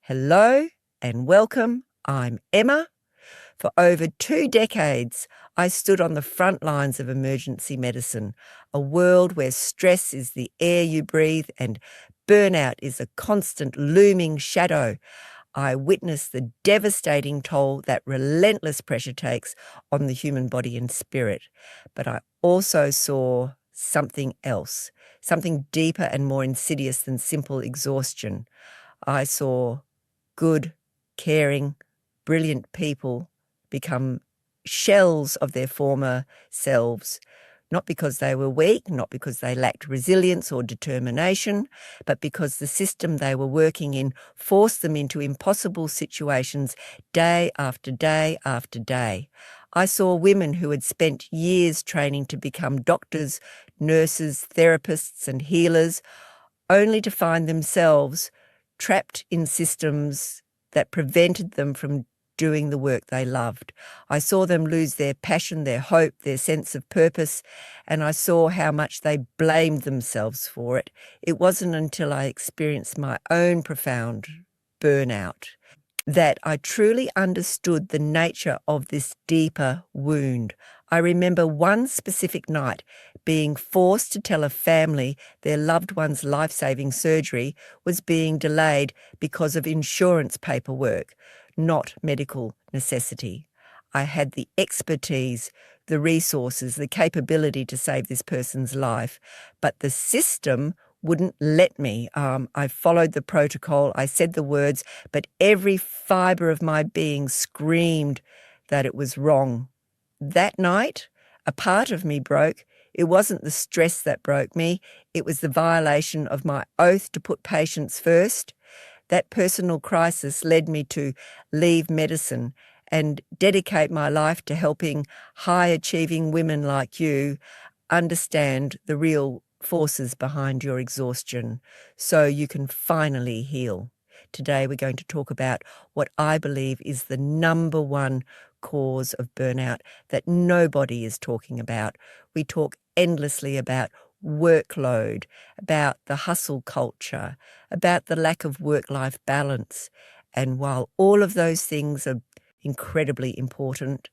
Hello and welcome. I'm Emma. For over 2 decades, I stood on the front lines of emergency medicine, a world where stress is the air you breathe and burnout is a constant looming shadow. I witnessed the devastating toll that relentless pressure takes on the human body and spirit. But I also saw something else, something deeper and more insidious than simple exhaustion. I saw good, caring, brilliant people become shells of their former selves, not because they were weak, not because they lacked resilience or determination, but because the system they were working in forced them into impossible situations day after day after day. I saw women who had spent years training to become doctors, nurses, therapists, and healers, only to find themselves trapped in systems that prevented them from doing the work they loved. I saw them lose their passion, their hope, their sense of purpose, and I saw how much they blamed themselves for it. It wasn't until I experienced my own profound burnout that I truly understood the nature of this deeper wound. I remember one specific night being forced to tell a family their loved one's life-saving surgery was being delayed because of insurance paperwork, not medical necessity. I had the expertise, the resources, the capability to save this person's life, but the system wouldn't let me. I followed the protocol, I said the words, but every fibre of my being screamed that it was wrong. That night, a part of me broke. It wasn't the stress that broke me, it was the violation of my oath to put patients first. That personal crisis led me to leave medicine and dedicate my life to helping high-achieving women like you understand the real forces behind your exhaustion so you can finally heal. Today we're going to talk about what I believe is the number one cause of burnout that nobody is talking about. We talk endlessly about workload, about the hustle culture, about the lack of work-life balance. And while all of those things are incredibly important,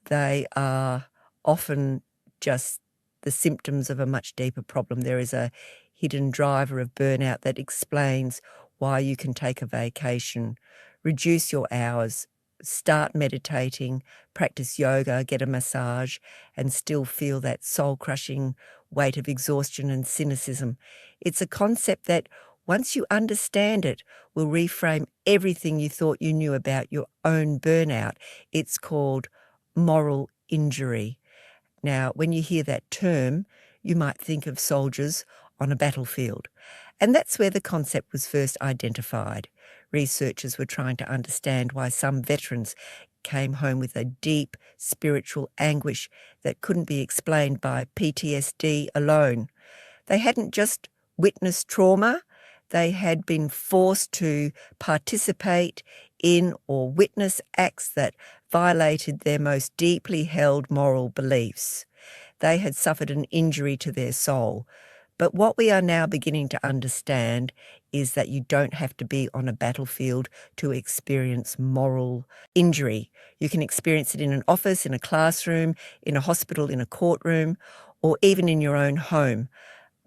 they are often just the symptoms of a much deeper problem. There is a hidden driver of burnout that explains why you can take a vacation, reduce your hours, start meditating, practice yoga, get a massage, and still feel that soul-crushing weight of exhaustion and cynicism. It's a concept that, once you understand it, will reframe everything you thought you knew about your own burnout. It's called moral injury. Now, when you hear that term, you might think of soldiers on a battlefield. And that's where the concept was first identified. Researchers were trying to understand why some veterans came home with a deep spiritual anguish that couldn't be explained by PTSD alone. They hadn't just witnessed trauma, they had been forced to participate in or witness acts that violated their most deeply held moral beliefs. They had suffered an injury to their soul. But what we are now beginning to understand is that you don't have to be on a battlefield to experience moral injury. You can experience it in an office, in a classroom, in a hospital, in a courtroom, or even in your own home.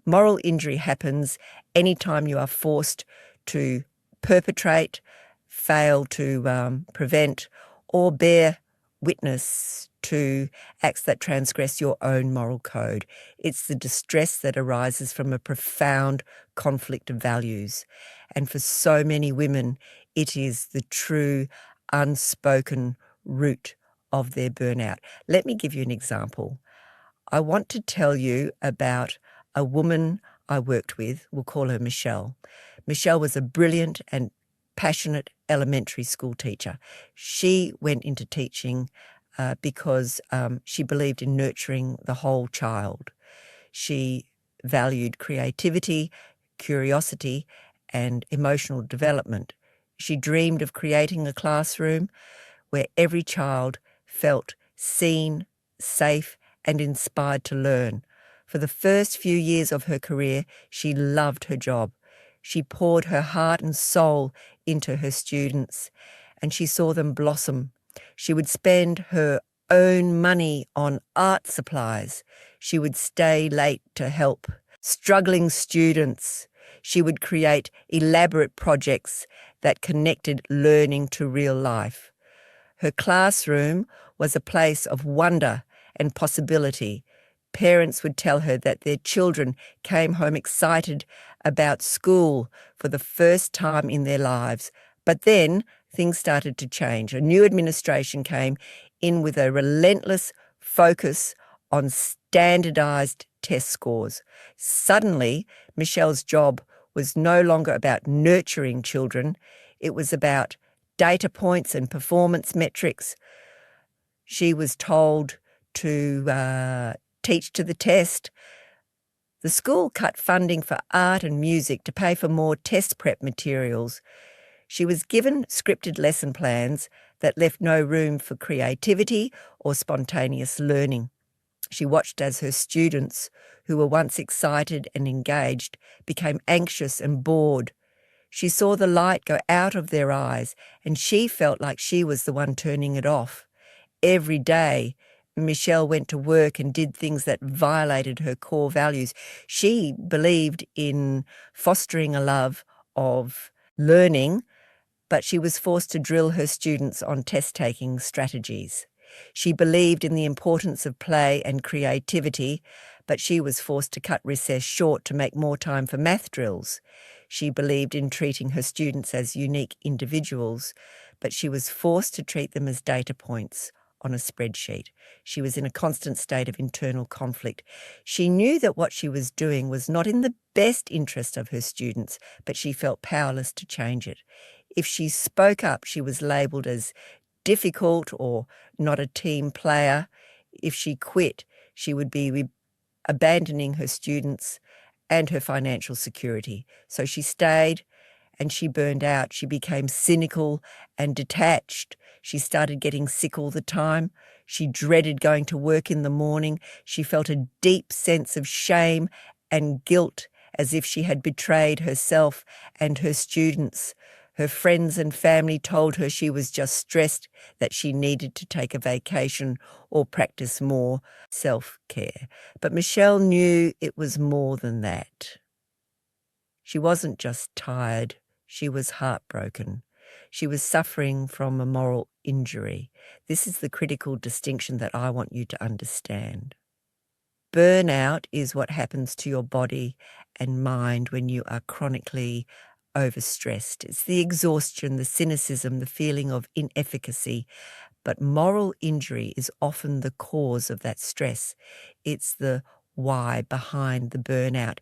Moral injury happens anytime you are forced to perpetrate, fail to prevent, or bear witness to acts that transgress your own moral code. It's the distress that arises from a profound conflict of values. And for so many women, it is the true unspoken root of their burnout. Let me give you an example. I want to tell you about a woman I worked with. We'll call her Michelle. Michelle was a brilliant and passionate elementary school teacher. She went into teaching because she believed in nurturing the whole child. She valued creativity, curiosity, and emotional development. She dreamed of creating a classroom where every child felt seen, safe, and inspired to learn. For the first few years of her career, she loved her job. She poured her heart and soul into her students, and she saw them blossom. She would spend her own money on art supplies. She would stay late to help struggling students. She would create elaborate projects that connected learning to real life. Her classroom was a place of wonder and possibility. Parents would tell her that their children came home excited about school for the first time in their lives. But then things started to change. A new administration came in with a relentless focus on standardized test scores. Suddenly, Michelle's job was no longer about nurturing children. It was about data points and performance metrics. She was told to teach to the test. The school cut funding for art and music to pay for more test prep materials. She was given scripted lesson plans that left no room for creativity or spontaneous learning. She watched as her students, who were once excited and engaged, became anxious and bored. She saw the light go out of their eyes, and she felt like she was the one turning it off. Every day, Michelle went to work and did things that violated her core values. She believed in fostering a love of learning, but she was forced to drill her students on test-taking strategies. She believed in the importance of play and creativity, but she was forced to cut recess short to make more time for math drills. She believed in treating her students as unique individuals, but she was forced to treat them as data points on a spreadsheet. She was in a constant state of internal conflict. She knew that what she was doing was not in the best interest of her students, but she felt powerless to change it. If she spoke up, she was labelled as difficult or not a team player. If she quit, she would be abandoning her students and her financial security. So she stayed and she burned out. She became cynical and detached. She started getting sick all the time. She dreaded going to work in the morning. She felt a deep sense of shame and guilt, as if she had betrayed herself and her students. Her friends and family told her she was just stressed, that she needed to take a vacation or practice more self-care. But Michelle knew it was more than that. She wasn't just tired, she was heartbroken. She was suffering from a moral injury. This is the critical distinction that I want you to understand. Burnout is what happens to your body and mind when you are chronically overstressed. It's the exhaustion, the cynicism, the feeling of inefficacy. But moral injury is often the cause of that stress. It's the why behind the burnout.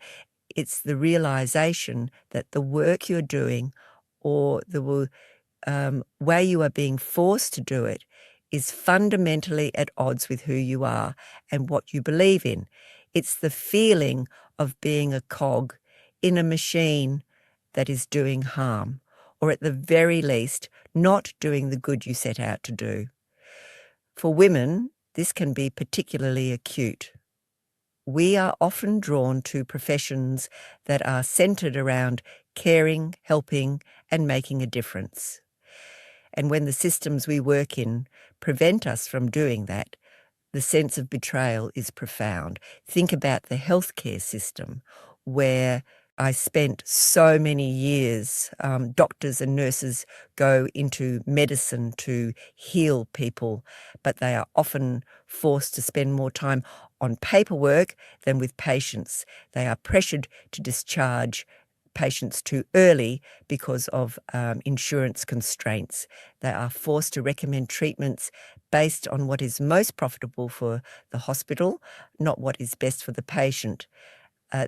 It's the realization that the work you're doing or the way you are being forced to do it is fundamentally at odds with who you are and what you believe in. It's the feeling of being a cog in a machine that is doing harm, or at the very least, not doing the good you set out to do. For women, this can be particularly acute. We are often drawn to professions that are centered around caring, helping, and making a difference. And when the systems we work in prevent us from doing that, the sense of betrayal is profound. Think about the healthcare system, where I spent so many years. Doctors and nurses go into medicine to heal people, but they are often forced to spend more time on paperwork than with patients. They are pressured to discharge patients too early because of insurance constraints. They are forced to recommend treatments based on what is most profitable for the hospital, not what is best for the patient.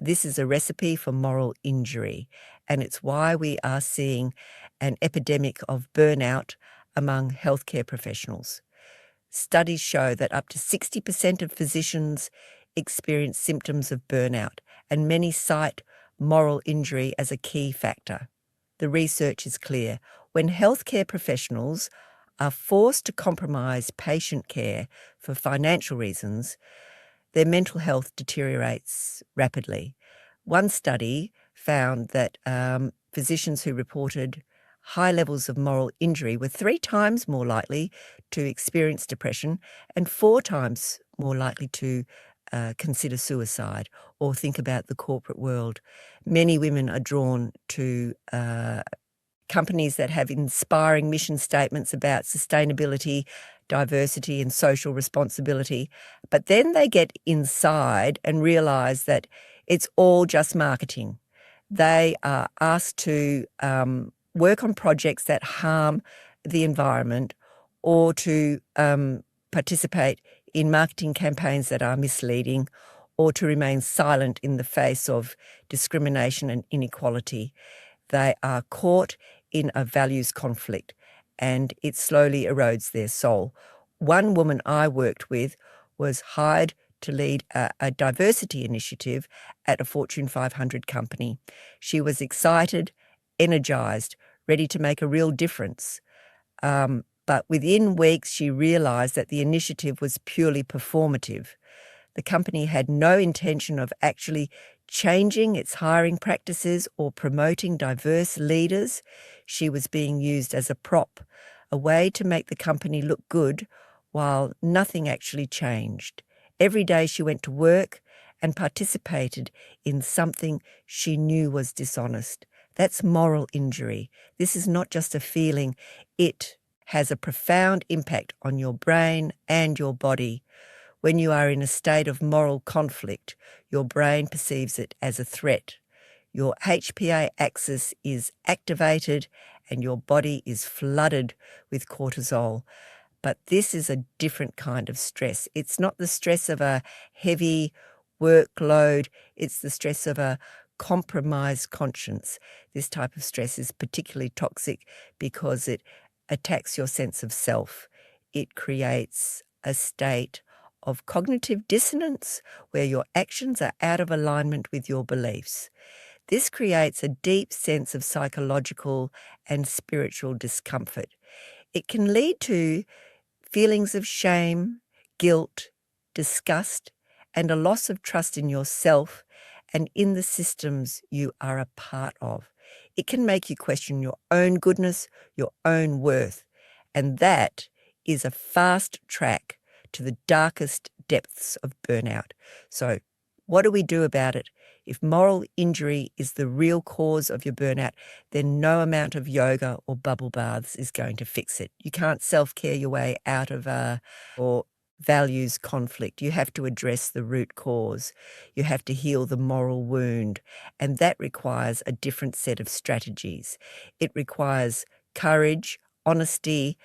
This is a recipe for moral injury, and it's why we are seeing an epidemic of burnout among healthcare professionals. Studies show that up to 60% of physicians experience symptoms of burnout, and many cite moral injury as a key factor. The research is clear. When healthcare professionals are forced to compromise patient care for financial reasons, their mental health deteriorates rapidly. One study found that physicians who reported high levels of moral injury were 3 times more likely to experience depression and 4 times more likely to consider suicide or think about the corporate world. Many women are drawn to companies that have inspiring mission statements about sustainability, diversity, and social responsibility. But then they get inside and realize that it's all just marketing. They are asked to work on projects that harm the environment or to participate in marketing campaigns that are misleading or to remain silent in the face of discrimination and inequality. They are caught in a values conflict and it slowly erodes their soul. One woman I worked with was hired to lead a diversity initiative at a Fortune 500 company. She was excited, energized, ready to make a real difference. But within weeks, she realized that the initiative was purely performative. The company had no intention of actually changing its hiring practices or promoting diverse leaders. She was being used as a prop, a way to make the company look good while nothing actually changed. Every day she went to work and participated in something she knew was dishonest. That's moral injury. This is not just a feeling. It has a profound impact on your brain and your body. When you are in a state of moral conflict, your brain perceives it as a threat. Your HPA axis is activated and your body is flooded with cortisol. But this is a different kind of stress. It's not the stress of a heavy workload. It's the stress of a compromised conscience. This type of stress is particularly toxic because it attacks your sense of self. It creates a state of cognitive dissonance where your actions are out of alignment with your beliefs. This creates a deep sense of psychological and spiritual discomfort. It can lead to feelings of shame, guilt, disgust, and a loss of trust in yourself and in the systems you are a part of. It can make you question your own goodness, your own worth, and that is a fast track to the darkest depths of burnout. So what do we do about it? If moral injury is the real cause of your burnout, then no amount of yoga or bubble baths is going to fix it. You can't self-care your way out of or values conflict. You have to address the root cause. You have to heal the moral wound, and that requires a different set of strategies. It requires courage, honesty,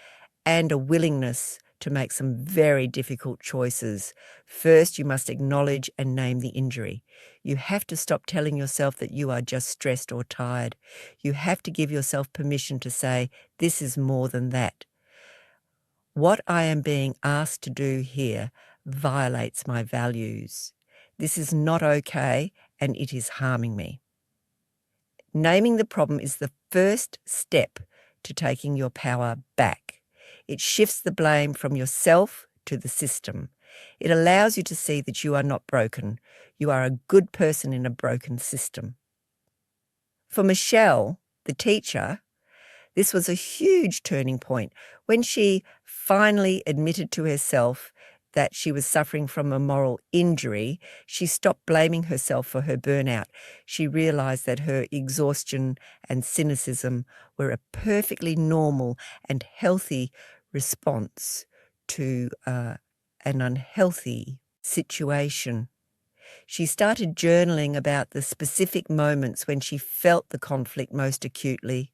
and a willingness to make some very difficult choices. First, you must acknowledge and name the injury. You have to stop telling yourself that you are just stressed or tired. You have to give yourself permission to say, this is more than that. What I am being asked to do here violates my values. This is not okay, and it is harming me. Naming the problem is the first step to taking your power back. It shifts the blame from yourself to the system. It allows you to see that you are not broken. You are a good person in a broken system. For Michelle, the teacher, this was a huge turning point. When she finally admitted to herself that she was suffering from a moral injury, she stopped blaming herself for her burnout. She realized that her exhaustion and cynicism were a perfectly normal and healthy response to an unhealthy situation. She started journaling about the specific moments when she felt the conflict most acutely.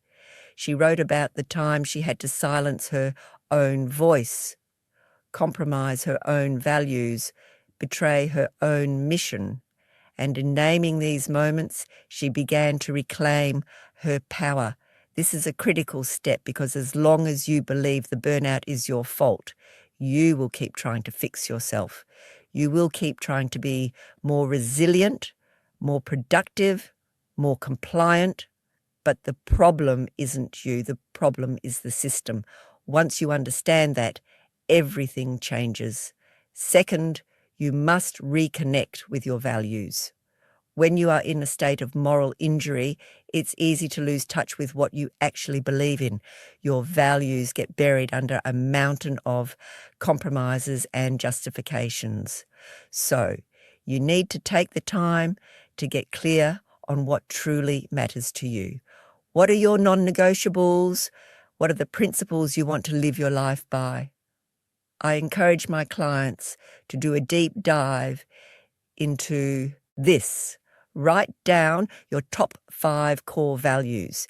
She wrote about the time she had to silence her own voice, compromise her own values, betray her own mission. And in naming these moments, she began to reclaim her power. This is a critical step because as long as you believe the burnout is your fault, you will keep trying to fix yourself. You will keep trying to be more resilient, more productive, more compliant. But the problem isn't you. The problem is the system. Once you understand that, everything changes. Second, you must reconnect with your values. When you are in a state of moral injury, it's easy to lose touch with what you actually believe in. Your values get buried under a mountain of compromises and justifications. So, you need to take the time to get clear on what truly matters to you. What are your non-negotiables? What are the principles you want to live your life by? I encourage my clients to do a deep dive into this. Write down your top 5 core values.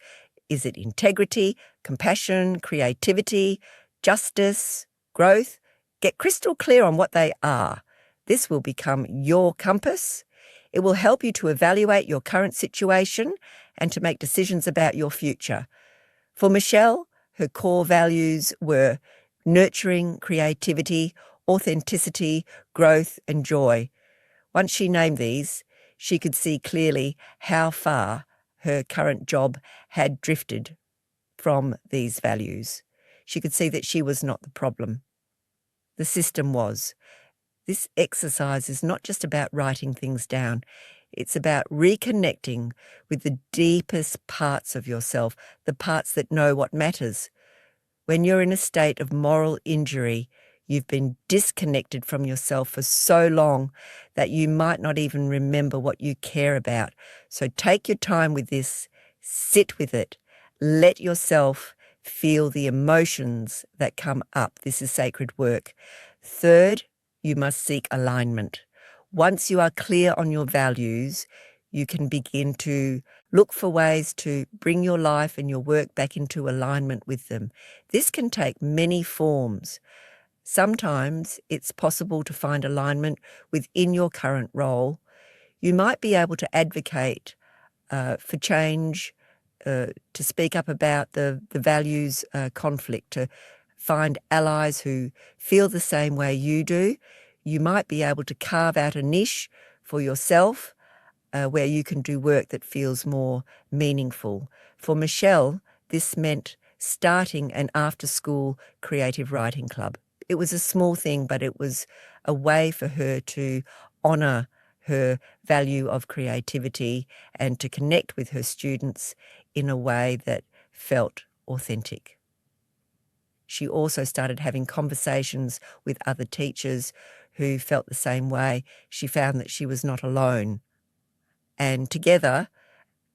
Is it integrity, compassion, creativity, justice, growth? Get crystal clear on what they are. This will become your compass. It will help you to evaluate your current situation and to make decisions about your future. For Michelle, her core values were nurturing, creativity, authenticity, growth, and joy. Once she named these, she could see clearly how far her current job had drifted from these values. She could see that she was not the problem. The system was. This exercise is not just about writing things down. It's about reconnecting with the deepest parts of yourself, the parts that know what matters. When you're in a state of moral injury, you've been disconnected from yourself for so long that you might not even remember what you care about. So take your time with this, sit with it, let yourself feel the emotions that come up. This is sacred work. Third, you must seek alignment. Once you are clear on your values, you can begin to look for ways to bring your life and your work back into alignment with them. This can take many forms. Sometimes it's possible to find alignment within your current role. You might be able to advocate for change, to speak up about the values conflict, to find allies who feel the same way you do. You might be able to carve out a niche for yourself where you can do work that feels more meaningful. For Michelle, this meant starting an after-school creative writing club. It was a small thing, but it was a way for her to honour her value of creativity and to connect with her students in a way that felt authentic. She also started having conversations with other teachers who felt the same way. She found that she was not alone. And together,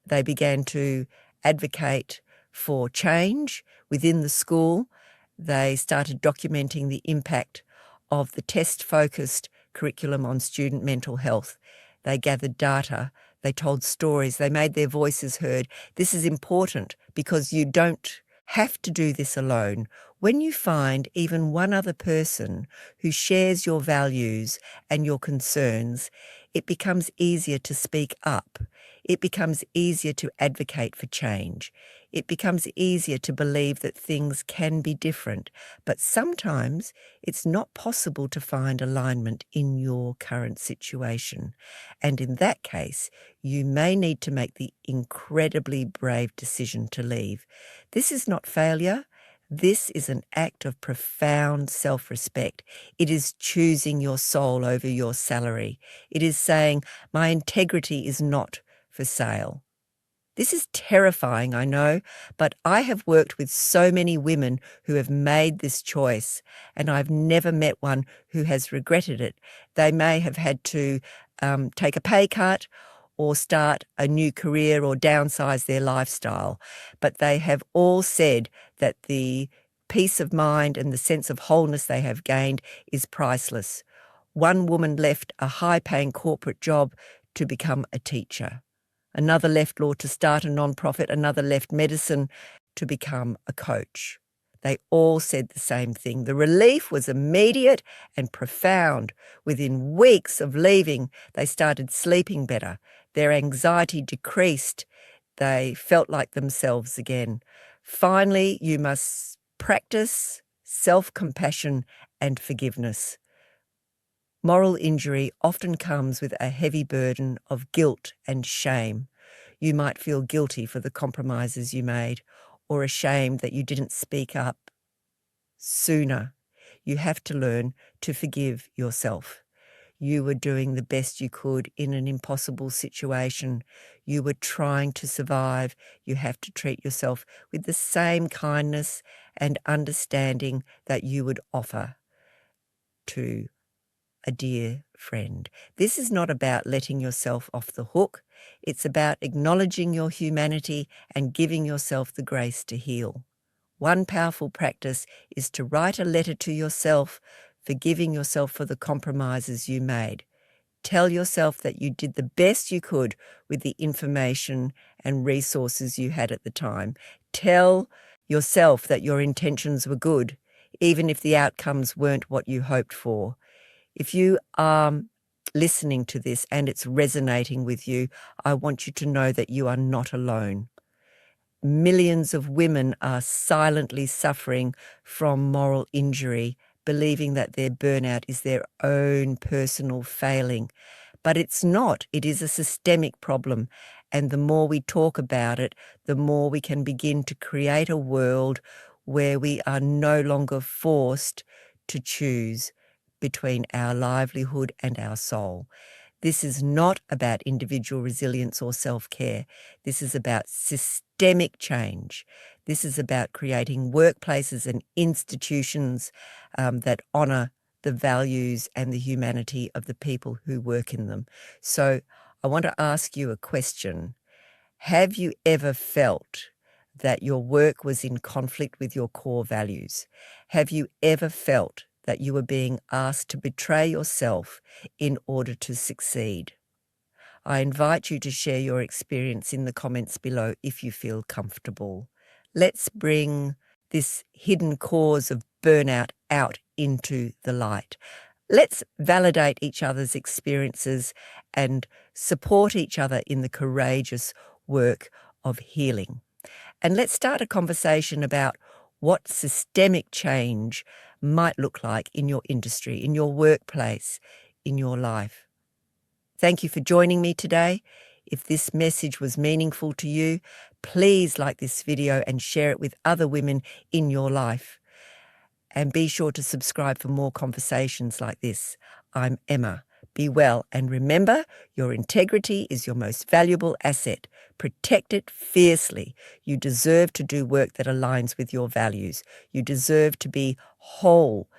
they began to advocate for change within the school. They started documenting the impact of the test-focused curriculum on student mental health. They gathered data, they told stories, they made their voices heard. This is important because you don't have to do this alone. When you find even one other person who shares your values and your concerns, it becomes easier to speak up. It becomes easier to advocate for change. It becomes easier to believe that things can be different. But sometimes it's not possible to find alignment in your current situation. And in that case, you may need to make the incredibly brave decision to leave. This is not failure. This is an act of profound self-respect. It is choosing your soul over your salary. It is saying, my integrity is not for sale. This is terrifying, I know, but I have worked with so many women who have made this choice, and I've never met one who has regretted it. They may have had to take a pay cut or start a new career or downsize their lifestyle, but they have all said that the peace of mind and the sense of wholeness they have gained is priceless. One woman left a high-paying corporate job to become a teacher. Another left law to start a non-profit. Another left medicine to become a coach. They all said the same thing. The relief was immediate and profound. Within weeks of leaving, they started sleeping better. Their anxiety decreased. They felt like themselves again. Finally, you must practice self-compassion and forgiveness. Moral injury often comes with a heavy burden of guilt and shame. You might feel guilty for the compromises you made, or ashamed that you didn't speak up sooner. You have to learn to forgive yourself. You were doing the best you could in an impossible situation. You were trying to survive. You have to treat yourself with the same kindness and understanding that you would offer to a dear friend. This is not about letting yourself off the hook. It's about acknowledging your humanity and giving yourself the grace to heal. One powerful practice is to write a letter to yourself, forgiving yourself for the compromises you made. Tell yourself that you did the best you could with the information and resources you had at the time. Tell yourself that your intentions were good, even if the outcomes weren't what you hoped for. If you are listening to this and it's resonating with you, I want you to know that you are not alone. Millions of women are silently suffering from moral injury, believing that their burnout is their own personal failing. But it's not. It is a systemic problem. And the more we talk about it, the more we can begin to create a world where we are no longer forced to choose between our livelihood and our soul. This is not about individual resilience or self-care. This is about systemic change. This is about creating workplaces and institutions that honour the values and the humanity of the people who work in them. So I want to ask you a question. Have you ever felt that your work was in conflict with your core values? Have you ever felt that you were being asked to betray yourself in order to succeed? I invite you to share your experience in the comments below if you feel comfortable. Let's bring this hidden cause of burnout out into the light. Let's validate each other's experiences and support each other in the courageous work of healing. And let's start a conversation about what systemic change might look like in your industry, in your workplace, in your life. Thank you for joining me today. If this message was meaningful to you, please like this video and share it with other women in your life. And be sure to subscribe for more conversations like this. I'm Emma. Be well, and remember, your integrity is your most valuable asset. Protect it fiercely. You deserve to do work that aligns with your values. You deserve to be whole.